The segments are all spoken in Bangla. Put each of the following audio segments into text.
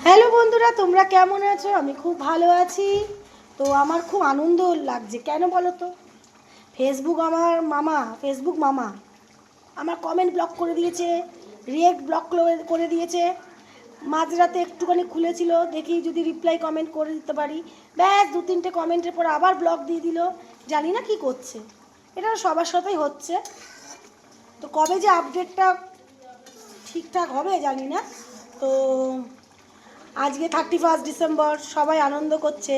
হ্যালো বন্ধুরা, তোমরা কেমন আছো? আমি খুব ভালো আছি। তো আমার খুব আনন্দ লাগছে, কেন বলো তো? ফেসবুক মামা আমার কমেন্ট ব্লক করে দিয়েছে, রিয়েক্ট ব্লক করে দিয়েছে। মাঝরাতে একটুখানি খুলেছিল, দেখি যদি রিপ্লাই কমেন্ট করে দিতে পারি, ব্যাস 2-3টে কমেন্টের পর আবার ব্লক দিয়ে দিল। জানি না কি করছে, এটা সবার সাথেই হচ্ছে। তো কবে যে আপডেটটা ঠিকঠাক হবে জানি না। তো আজকে 31 ডিসেম্বর, সবাই আনন্দ করছে,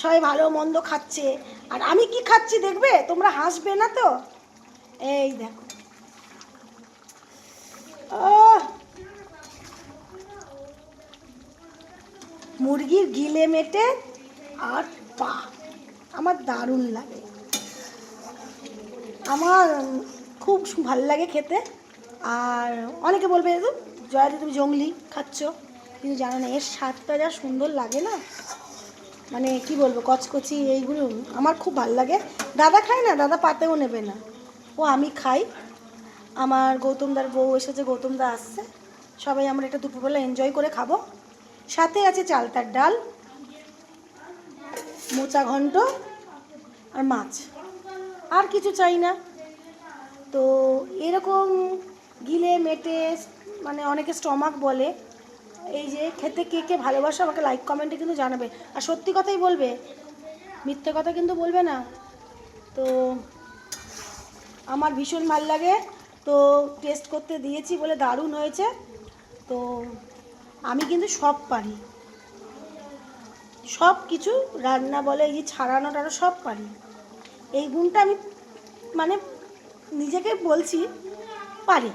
সবাই ভালো মন্দ খাচ্ছে। আর আমি কি খাচ্ছি দেখবে, তোমরা হাসবে না তো? এই দেখো, মুরগির গিলে মেটে আর পা আমার দারুণ লাগে। আমার খুব ভাল লাগে খেতে। আর অনেকে বলবে জয়াদি তুমি জঙ্গলি খাচ্ছ, কিন্তু জানো না এর স্বাদটা যা সুন্দর লাগে না, মানে কি বলবো, কচকচি এইগুলো আমার খুব ভাল লাগে। দাদা খায় না, দাদা পাতেও নেবে না, ও আমি খাই। আমার গৌতমদার বউ এসেছে, গৌতমদা আসছে, সবাই আমরা একটা দুপুরবেলা এনজয় করে খাবো। সাথে আছে চালতার ডাল, মোচা ঘন্ট আর মাছ, আর কিছু চাই না। তো এরকম গিলে মেটে, মানে অনেকে স্টমাক বলে, এই যে খেতে কে কে ভালোবাসো আমাকে লাইক কমেন্টে কিন্তু জানাবে। আর সত্যি কথাই বলবে, মিথ্যে কথা কিন্তু বলবে না। তো আমার ভীষণ ভাল লাগে। তো টেস্ট করতে দিয়েছি বলে দারুণ হয়েছে। তো আমি কিন্তু সব পারি, সব কিছু রান্না বলে, এই যে ছাড়ানোটা সব পারি। এই গুণটা আমি মানে নিজেকে বলছি পারি।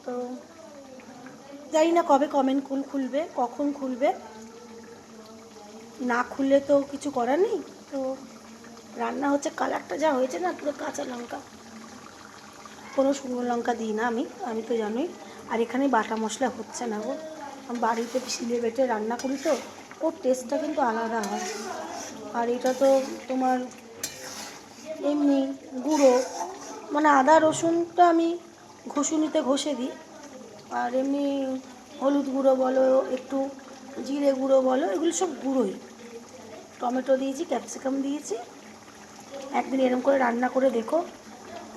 তো জানি না কবে কমেন্ট খুলবে, কখন খুলবে, না খুললে তো কিছু করার নেই। তো রান্না হচ্ছে, কালারটা যা হয়েছে না, পুরো কাঁচা লঙ্কা, কোনো শুকনো লঙ্কা দিই না আমি তো জানোই। আর এখানে বাটা মশলা হচ্ছে না গো, আমি বাড়িতে শিলে বেটে রান্না করি, তো ওর টেস্টটা কিন্তু আলাদা হয়। আর এটা তো তোমার এমনি গুঁড়ো, মানে আদা রসুনটা আমি ঘষুনিতে ঘষে দিই। আর এমনি হলুদ গুঁড়ো বলো, একটু জিরে গুঁড়ো বলো, এগুলো সব গুঁড়োই। টমেটো দিয়েছি, ক্যাপসিকাম দিয়েছি। একদিন এরকম করে রান্না করে দেখো,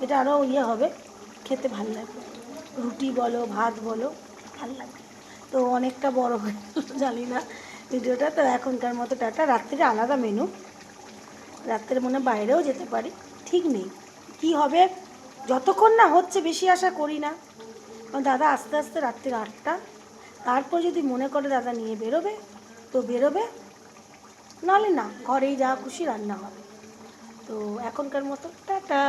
এটা আরও হবে, খেতে ভালো লাগবে। রুটি বলো, ভাত বলো, ভাল লাগবে। তো অনেকটা বড় হয়ে জানি না ভিডিওটা। তো এখনকার মতো টাটা। রাত্রিরে আলাদা মেনু, রাত্রে মনে বাইরেও যেতে পারি, ঠিক নেই কি হবে। যতক্ষণ না হচ্ছে বেশি আশা করি না, কারণ দাদা আস্তে আস্তে রাত্রির 8টা, তারপর যদি মনে করে দাদা নিয়ে বেরোবে তো বেরোবে, নাহলে না, ঘরেই যা খুশি রান্না হবে। তো এখনকার মতো টাটা।